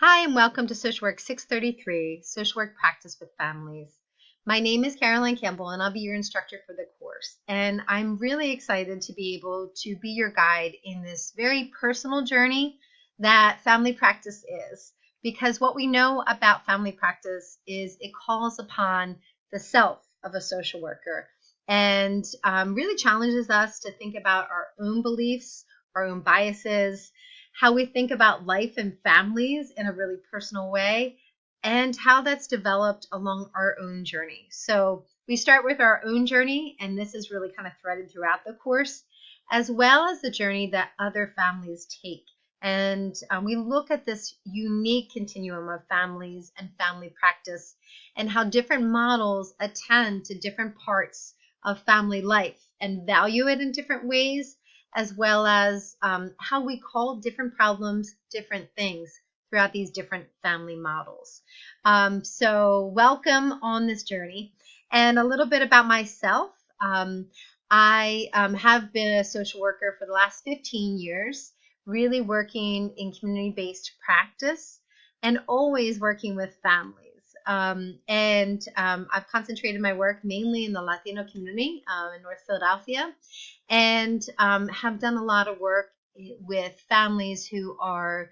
Hi, and welcome to SW633, Social Work Practice with Families. My name is Caroline Campbell, and I'll be your instructor for the course. And I'm really excited to be able to be your guide in this very personal journey that family practice is. Because what we know about family practice is it calls upon the self of a social worker and really challenges us to think about our own beliefs, our own biases, how we think about life and families in a really personal way, and how that's developed along our own journey. So we start with our own journey, and this is really kind of threaded throughout the course, as well as the journey that other families take. And we look at this unique continuum of families and family practice and how different models attend to different parts of family life and value it in different ways, as well as how we call different problems different things throughout these different family models. So welcome on this journey. And a little bit about myself. I have been a social worker for the last 15 years, really working in community-based practice and always working with families. I've concentrated my work mainly in the Latino community in North Philadelphia, and have done a lot of work with families who are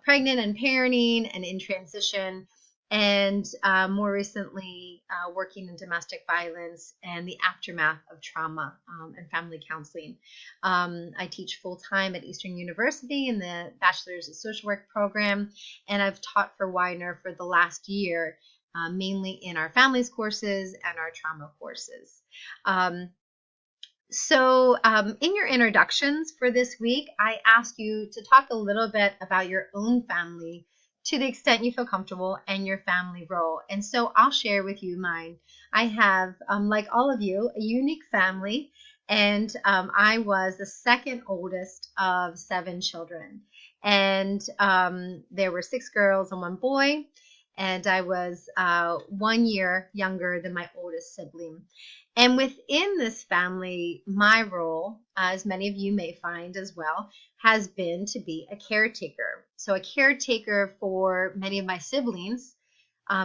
pregnant and parenting and in transition, and more recently working in domestic violence and the aftermath of trauma and family counseling. I teach full-time at Eastern University in the Bachelor's of Social Work program, and I've taught for Widener for the last year, mainly in our families courses and our trauma courses. So in your introductions for this week, I ask you to talk a little bit about your own family to the extent you feel comfortable and your family role. And so I'll share with you mine. I have, like all of you, a unique family, and I was the second oldest of 7 children. And there were 6 girls and 1 boy, and I was 1 year younger than my oldest sibling. And within this family, my role, as many of you may find as well, has been to be a caretaker. So a caretaker for many of my siblings,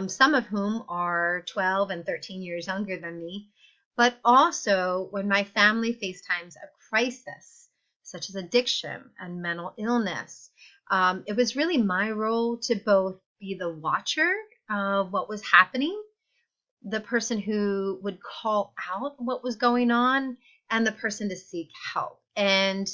some of whom are 12 and 13 years younger than me, but also when my family faced times of crisis, such as addiction and mental illness. It was really my role to both be the watcher of what was happening, the person who would call out what was going on, and the person to seek help. And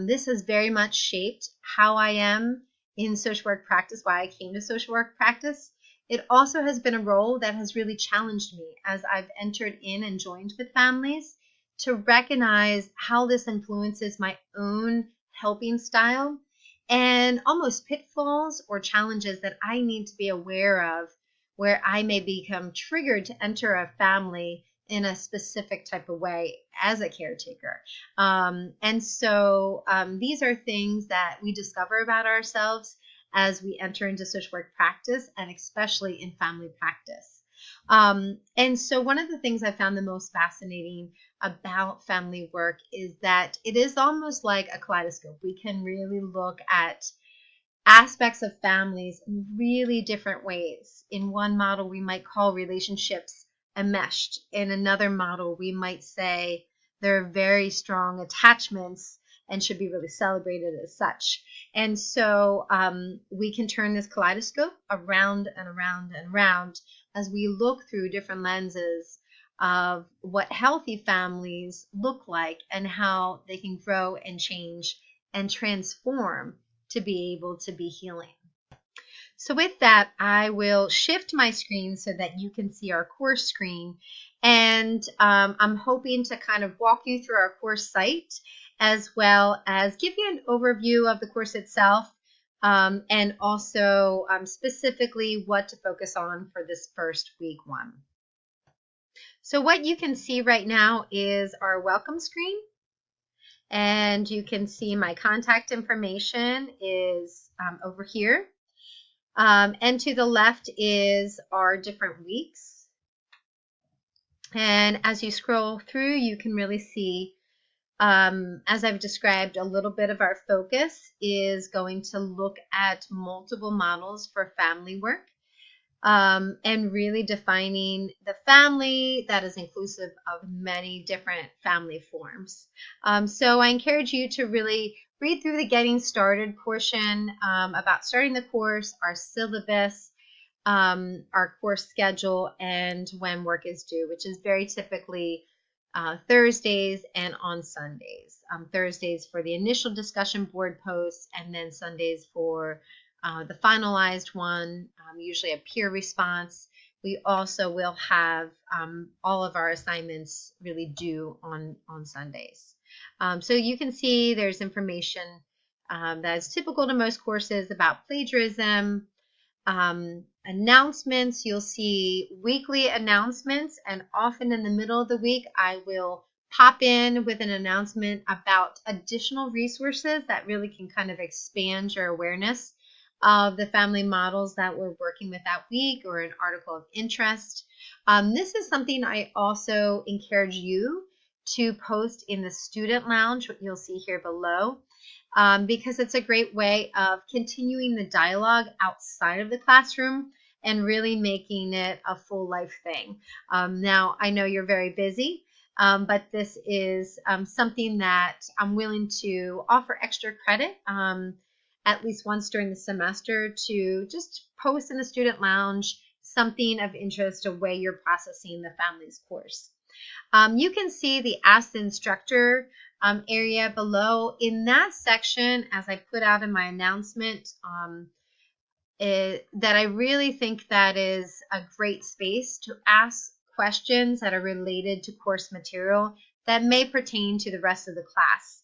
this has very much shaped how I am in social work practice, why I came to social work practice. It also has been a role that has really challenged me as I've entered in and joined with families to recognize how this influences my own helping style and almost pitfalls or challenges that I need to be aware of, where I may become triggered to enter a family in a specific type of way as a caretaker. And so these are things that we discover about ourselves as we enter into social work practice, and especially in family practice. And so one of the things I found the most fascinating about family work is that it is almost like a kaleidoscope. We can really look at aspects of families in really different ways. In one model, we might call relationships enmeshed. In another model, we might say there are very strong attachments and should be really celebrated as such. And so we can turn this kaleidoscope around and around and around as we look through different lenses of what healthy families look like and how they can grow and change and transform to be able to be healing. So with that, I will shift my screen so that you can see our course screen. And I'm hoping to kind of walk you through our course site, as well as give you an overview of the course itself, and also specifically what to focus on for this first week 1. So what you can see right now is our welcome screen. And you can see my contact information is over here. And to the left is our different weeks. And as you scroll through, you can really see As I've described, a little bit of our focus is going to look at multiple models for family work, and really defining the family that is inclusive of many different family forms. So I encourage you to really read through the getting started portion about starting the course, our syllabus, our course schedule, and when work is due, which is very typically Thursdays and on Sundays. Thursdays for the initial discussion board posts, and then Sundays for the finalized one, usually a peer response. We also will have all of our assignments really due on Sundays. So you can see there's information that is typical to most courses about plagiarism, announcements. You'll see weekly announcements, and often in the middle of the week I will pop in with an announcement about additional resources that really can kind of expand your awareness of the family models that we're working with that week, or an article of interest. This is something I also encourage you to post in the student lounge, what you'll see here below. Because it's a great way of continuing the dialogue outside of the classroom and really making it a full life thing. Now, I know you're very busy, but this is something that I'm willing to offer extra credit at least once during the semester, to just post in the student lounge something of interest, a way you're processing the family's course. You can see the Ask the Instructor area below. In that section, as I put out in my announcement, that I really think that is a great space to ask questions that are related to course material that may pertain to the rest of the class.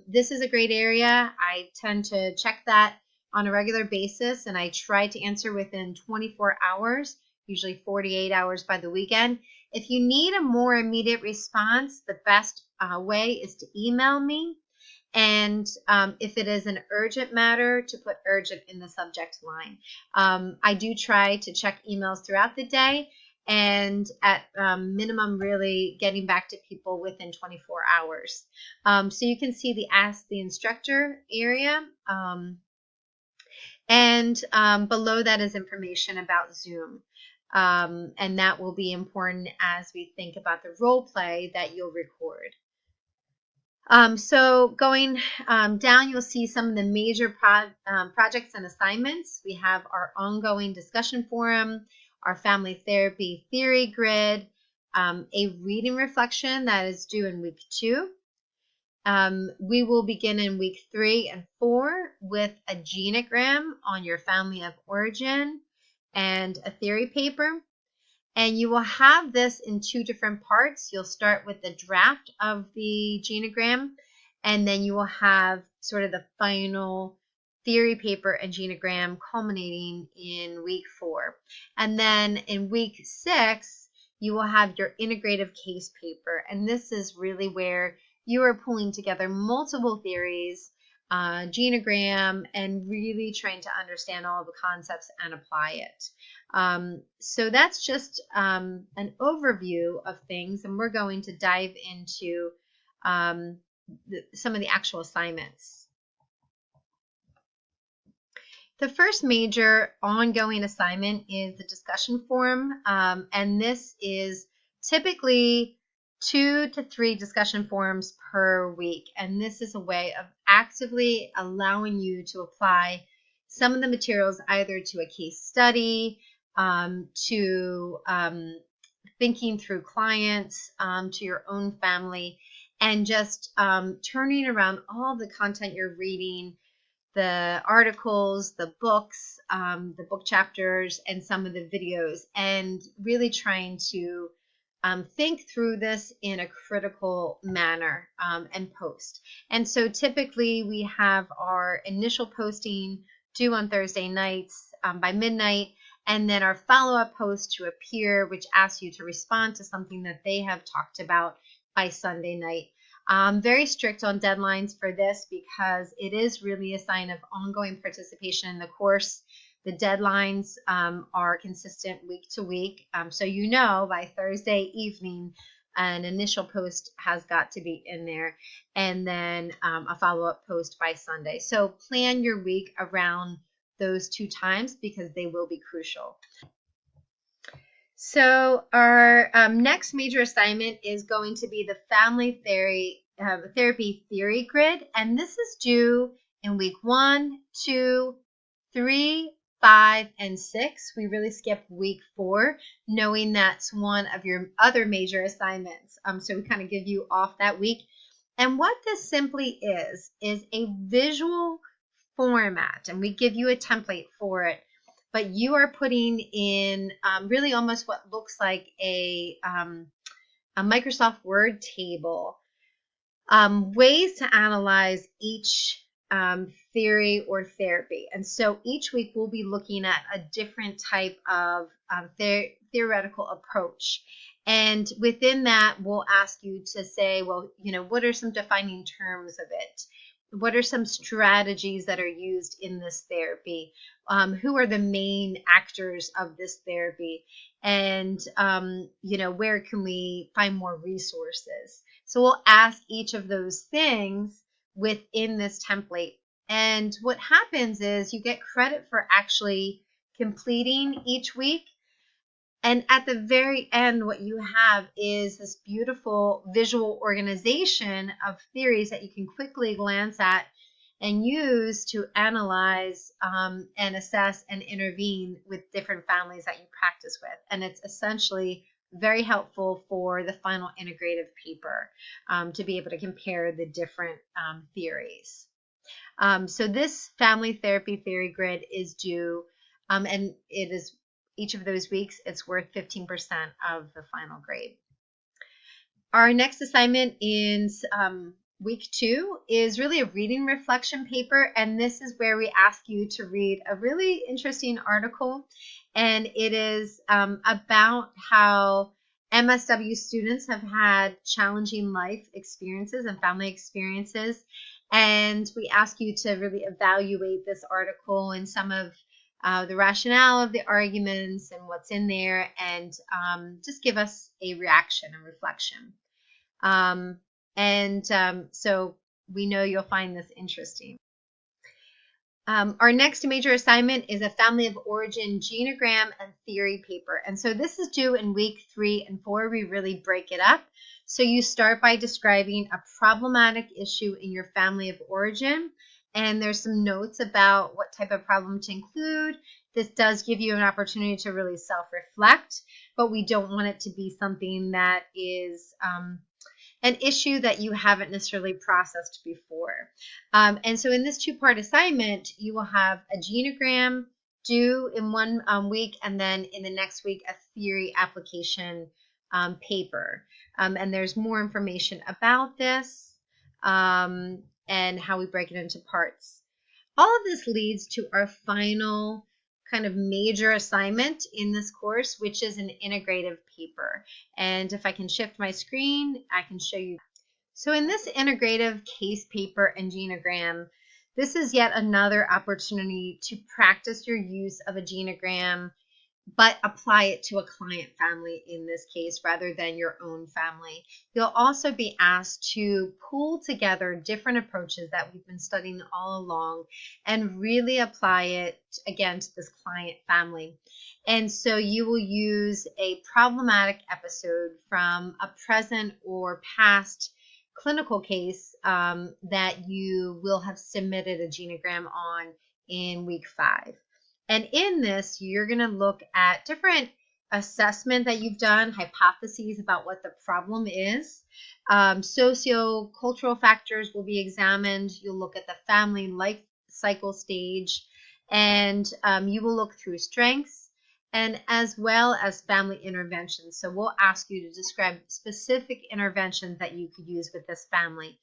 This is a great area. I tend to check that on a regular basis, and I try to answer within 24 hours, usually 48 hours by the weekend. If you need a more immediate response, the best way is to email me. And if it is an urgent matter, to put urgent in the subject line. I do try to check emails throughout the day, and at minimum, really getting back to people within 24 hours. So you can see the Ask the Instructor area. And below that is information about Zoom. And that will be important as we think about the role play that you'll record. So going down, you'll see some of the major projects and assignments. We have our ongoing discussion forum, our family therapy theory grid, a reading reflection that is due in week 2. We will begin in week 3 and 4 with a genogram on your family of origin and a theory paper. And you will have this in 2 different parts. You'll start with the draft of the genogram, and then you will have sort of the final theory paper and genogram culminating in week 4. And then in week 6, you will have your integrative case paper. And this is really where you are pulling together multiple theories, genogram, and really trying to understand all the concepts and apply it. So that's just an overview of things, and we're going to dive into some of the actual assignments. The first major ongoing assignment is the discussion forum, and this is typically 2 to 3 discussion forums per week, and this is a way of actively allowing you to apply some of the materials either to a case study, to thinking through clients, to your own family, and just turning around all the content you're reading, the articles, the books, the book chapters, and some of the videos, and really trying to think through this in a critical manner and post. And so typically we have our initial posting due on Thursday nights by midnight, and then our follow-up post to a peer, which asks you to respond to something that they have talked about by Sunday night. I'm very strict on deadlines for this because it is really a sign of ongoing participation in the course. The deadlines are consistent week to week. So you know by Thursday evening an initial post has got to be in there, and then a follow-up post by Sunday. So plan your week around those 2 times because they will be crucial. So our next major assignment is going to be the Family Therapy Theory Grid, and this is due in week 1, 2, 3, 5, and 6. We really skipped week 4, knowing that's one of your other major assignments. So we kind of give you off that week. And what this simply is a visual format, and we give you a template for it. But you are putting in really almost what looks like a Microsoft Word table, ways to analyze each theory or therapy. And so each week we'll be looking at a different type of theoretical approach. And within that, we'll ask you to say, well, what are some defining terms of it? What are some strategies that are used in this therapy? Who are the main actors of this therapy? And, where can we find more resources? So we'll ask each of those things within this template. And what happens is you get credit for actually completing each week. And at the very end, what you have is this beautiful visual organization of theories that you can quickly glance at and use to analyze and assess and intervene with different families that you practice with. And it's essentially very helpful for the final integrative paper to be able to compare the different theories. So this Family Therapy Theory Grid is due, and it is each of those weeks, it's worth 15% of the final grade. Our next assignment in week 2 is really a reading reflection paper, and this is where we ask you to read a really interesting article, and it is about how MSW students have had challenging life experiences and family experiences, and we ask you to really evaluate this article and some of the rationale of the arguments and what's in there, and just give us a reaction and reflection. So we know you'll find this interesting. Our next major assignment is a Family of Origin genogram and theory paper. And so this is due in week 3 and 4. We really break it up. So you start by describing a problematic issue in your family of origin. And there's some notes about what type of problem to include. This does give you an opportunity to really self-reflect, but we don't want it to be something that is an issue that you haven't necessarily processed before. And so in this 2-part assignment, you will have a genogram due in one week, and then in the next week, a theory application paper. And there's more information about this and how we break it into parts. All of this leads to our final kind of major assignment in this course, which is an integrative paper. And if I can shift my screen, I can show you. So in this integrative case paper and genogram, this is yet another opportunity to practice your use of a genogram, but apply it to a client family in this case rather than your own family. You'll also be asked to pull together different approaches that we've been studying all along and really apply it again to this client family. And so you will use a problematic episode from a present or past clinical case that you will have submitted a genogram on in week 5. And in this, you're going to look at different assessment that you've done, hypotheses about what the problem is. Socio-cultural factors will be examined. You'll look at the family life cycle stage, and you will look through strengths and as well as family interventions. So we'll ask you to describe specific interventions that you could use with this family.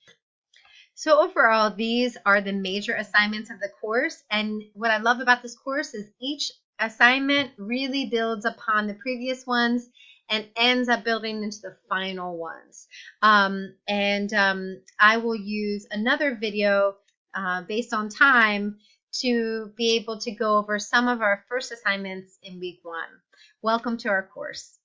So overall, these are the major assignments of the course. And what I love about this course is each assignment really builds upon the previous ones and ends up building into the final ones. I will use another video based on time to be able to go over some of our first assignments in week 1. Welcome to our course.